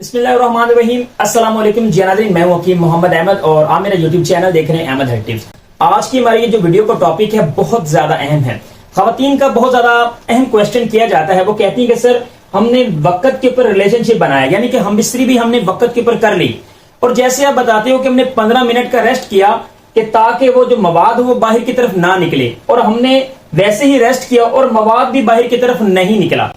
बिस्मिल्लाहिर्रहमानिर्रहीम। अस्सलाम वालेकुम जी नाज़रीन, मैं हूं हकीम मोहम्मद अहमद और आप मेरा यूट्यूब चैनल देख रहे हैं अहमद हेल्थ टिप्स। आज की हमारी ये जो वीडियो का टॉपिक है बहुत ज्यादा अहम है। खवातीन का बहुत ज्यादा अहम क्वेश्चन किया जाता है। वो कहती है कि सर हमने वक्त के ऊपर रिलेशनशिप बनाया, यानी कि हम मिस्त्री भी हमने वक्त के ऊपर कर ली, और जैसे आप बताते हो कि हमने 15 मिनट का रेस्ट किया कि ताकि वो जो मवाद हो वो बाहर की तरफ ना निकले, और हमने वैसे ही रेस्ट किया और मवाद भी बाहर की तरफ नहीं निकला,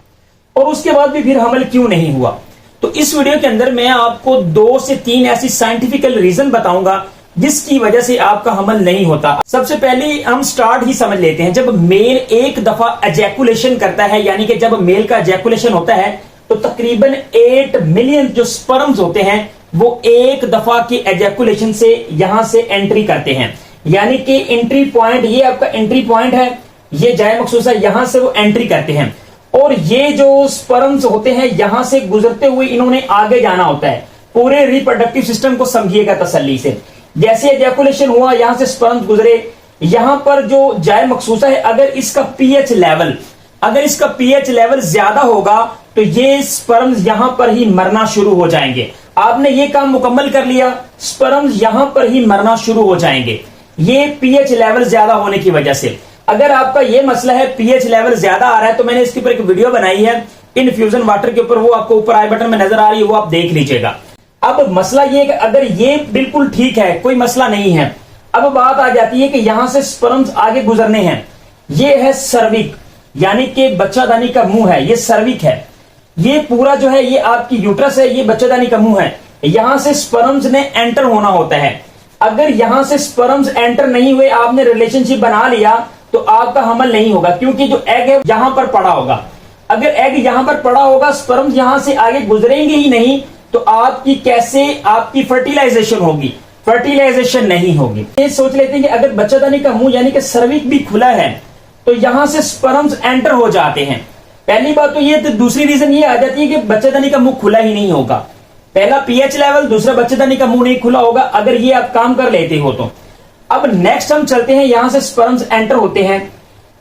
और उसके बाद भी फिर हमल क्यों नहीं हुआ। तो इस वीडियो के अंदर मैं आपको 2 से 3 ऐसी साइंटिफिकल रीजन बताऊंगा जिसकी वजह से आपका हमल नहीं होता। सबसे पहले हम स्टार्ट ही समझ लेते हैं। जब मेल एक दफा एजैकुलेशन करता है, यानी कि जब मेल का एजैकुलेशन होता है तो तकरीबन 8 मिलियन जो स्पर्म्स होते हैं वो एक दफा के एजैकुलेशन से यहां से एंट्री करते हैं। यानी कि एंट्री पॉइंट, ये आपका एंट्री पॉइंट है, ये जाए मखसूसा, यहां से वो एंट्री करते हैं, और ये जो स्पर्म्स होते हैं यहां से गुजरते हुए इन्होंने आगे जाना होता है। पूरे रिप्रोडक्टिव सिस्टम को समझिएगा तसल्ली से। जैसे एजैकुलेशन हुआ, यहां से स्पर्म्स गुजरे, यहां पर जो जाए मखसूसा है, अगर इसका पीएच लेवल ज्यादा होगा तो ये स्पर्म्स यहां पर ही मरना शुरू हो जाएंगे। आपने ये काम मुकम्मल कर लिया, स्पर्म्स यहां पर ही मरना शुरू हो जाएंगे, ये पीएच लेवल ज्यादा होने की वजह से। अगर आपका ये मसला है पीएच लेवल ज्यादा आ रहा है तो मैंने इसके ऊपर एक वीडियो बनाई है इनफ्यूजन वाटर के ऊपर, वो आपको ऊपर आई बटन में नजर आ रही है, वो आप देख लीजिएगा। अब मसला ये है कि अगर ये बिल्कुल ठीक है, कोई मसला नहीं है, अब बात आ जाती है कि यहां से स्पर्म्स आगे गुजरने हैं। ये है सर्विक, यानी कि बच्चादानी का मुंह है, ये सर्विक है। ये पूरा जो है ये आपकी यूट्रस है, ये बच्चादानी का मुंह है। यहां से स्पर्म्स ने एंटर होना होता है। अगर यहां से स्पर्म्स एंटर नहीं हुए, आपने रिलेशनशिप बना लिया तो आपका हमल नहीं होगा, क्योंकि जो एग है यहां पर पड़ा होगा। अगर एग यहां पर पड़ा होगा, स्पर्म्स यहां से आगे गुजरेंगे ही नहीं, तो आपकी कैसे आपकी फर्टिलाइजेशन होगी? फर्टिलाइजेशन नहीं होगी। ये सोच लेते हैं कि अगर बच्चादानी का मुंह यानी कि सर्विक भी खुला है तो यहां से स्पर्म्स एंटर हो जाते हैं। पहली बात तो ये, तो दूसरी रीजन ये आ जाती है कि बच्चादानी का मुंह खुला ही नहीं होगा। पहला पीएच लेवल, दूसरा बच्चादानी का मुंह नहीं खुला होगा, अगर ये आप काम कर लेते हो तो। अब नेक्स्ट हम चलते हैं, यहां से स्पर्म्स एंटर होते हैं।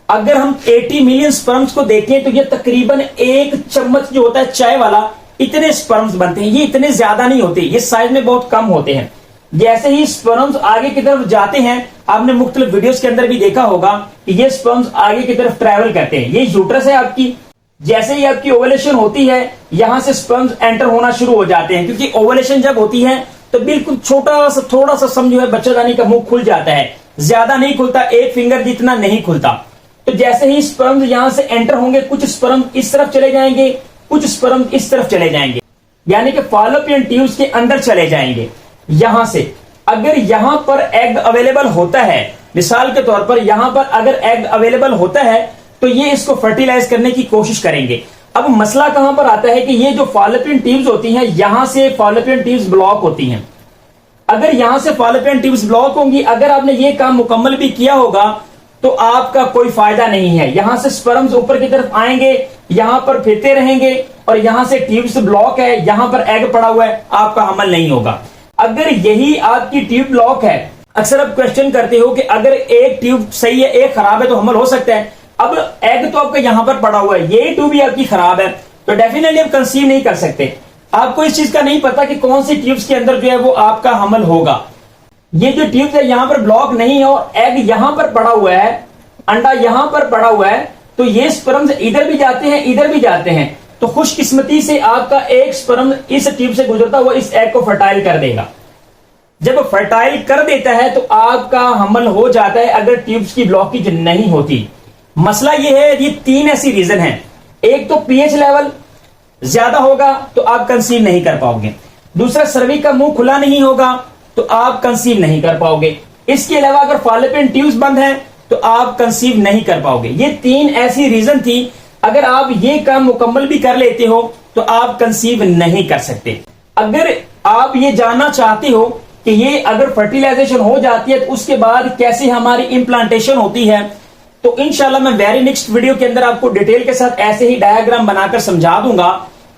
अगर हम 80 मिलियन स्पर्म्स को देखें तो ये तकरीबन 1 चम्मच जो होता है चाय वाला, इतने स्पर्म्स बनते हैं। ये इतने ज्यादा नहीं होते, ये साइज में बहुत कम होते हैं। जैसे ही स्पर्म्स आगे की तरफ जाते हैं, आपने मुख्तलिफ वीडियोस के अंदर भी देखा होगा कि ये स्पर्म्स आगे की तरफ ट्रैवल करते हैं। ये यूट्रस है आपकी, जैसे ही आपकी ओवुलेशन होती है यहां से स्पर्म्स एंटर होना शुरू हो जाते हैं, क्योंकि ओवुलेशन जब होती है तो बिल्कुल छोटा सा थोड़ा सा समझो है बच्चादानी का मुंह खुल जाता है, ज्यादा नहीं खुलता, 1 फिंगर जितना नहीं खुलता। तो जैसे ही स्पर्म्स यहां से एंटर होंगे, कुछ स्पर्म इस तरफ चले जाएंगे, कुछ स्पर्म इस तरफ चले जाएंगे, यानी कि फॉलोपियन ट्यूब्स के अंदर चले जाएंगे। यहां से अगर यहां पर एग अवेलेबल होता है, मिसाल के तौर पर यहां पर अगर एग अवेलेबल होता है तो ये इसको फर्टिलाइज करने की कोशिश करेंगे। अब मसला कहां पर आता है कि ये जो फॉलोपियन ट्यूब्स होती हैं, यहां से फॉलोपियन ट्यूब्स ब्लॉक होती हैं। अगर यहां से फॉलोपियन ट्यूब्स ब्लॉक होंगी, अगर आपने ये काम मुकम्मल भी किया होगा तो आपका कोई फायदा नहीं है। यहां से स्पर्म्स ऊपर की तरफ आएंगे, यहां पर फिरते रहेंगे, और यहां से ट्यूब्स ब्लॉक है, यहां पर एग पड़ा हुआ है, आपका हमल नहीं होगा। अगर यही आपकी ट्यूब ब्लॉक है, अक्सर आप क्वेश्चन करते हो कि अगर एक ट्यूब सही है एक खराब है तो हमल हो सकता है। अब एग तो आपका यहां पर पड़ा हुआ है, ये ट्यूब भी आपकी खराब है, तो डेफिनेटली आप कंसीव नहीं कर सकते। आपको इस चीज का नहीं पता कि कौन सी ट्यूब्स के अंदर जो है वो आपका हमल होगा। ये जो ट्यूब्स है यहां पर ब्लॉक नहीं है और एग यहां पर पड़ा हुआ है, अंडा यहां पर पड़ा हुआ है, तो ये स्पर्म्स इधर भी जाते हैं इधर भी जाते हैं। तो खुशकिस्मती से आपका एक स्पर्म इस ट्यूब से गुजरता हुआ इस एग को फर्टाइल कर देगा। जब फर्टाइल कर देता है तो आपका हमल हो जाता है, अगर ट्यूब्स की ब्लॉकेज नहीं होती। मसला ये है, ये 3 ऐसी रीजन है। एक तो पीएच लेवल ज्यादा होगा तो आप कंसीव नहीं कर पाओगे, दूसरा सर्विक का मुंह खुला नहीं होगा तो आप कंसीव नहीं कर पाओगे, इसके अलावा अगर फॉलोपियन ट्यूब्स बंद हैं तो आप कंसीव नहीं कर पाओगे। ये 3 ऐसी रीजन थी। अगर आप ये काम मुकम्मल भी कर लेते हो तो आप कंसीव नहीं कर सकते। अगर आप ये जानना चाहते हो कि ये अगर फर्टिलाइजेशन हो जाती है तो उसके बाद कैसे हमारी इम्प्लांटेशन होती है, तो इंशाल्लाह मैं वेरी नेक्स्ट वीडियो के अंदर आपको डिटेल के साथ ऐसे ही डायग्राम बनाकर समझा दूंगा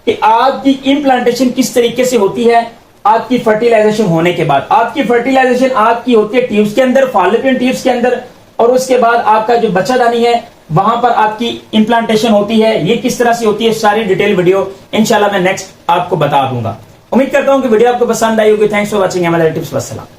कि आपकी इम्प्लांटेशन किस तरीके से होती है आपकी फर्टिलाइजेशन होने के बाद। आपकी फर्टिलाइजेशन आपकी होती है ट्यूब्स के अंदर, फॉलोपियन ट्यूब्स के अंदर, और उसके बाद आपका जो बच्चादानी है वहां पर आपकी इम्प्लांटेशन होती है। ये किस तरह से होती है सारी डिटेल वीडियो इंशाल्लाह मैं नेक्स्ट आपको बता दूंगा। उम्मीद करता हूं कि वीडियो आपको पसंद आई होगी। Thanks for watching tips. वस्सलाम।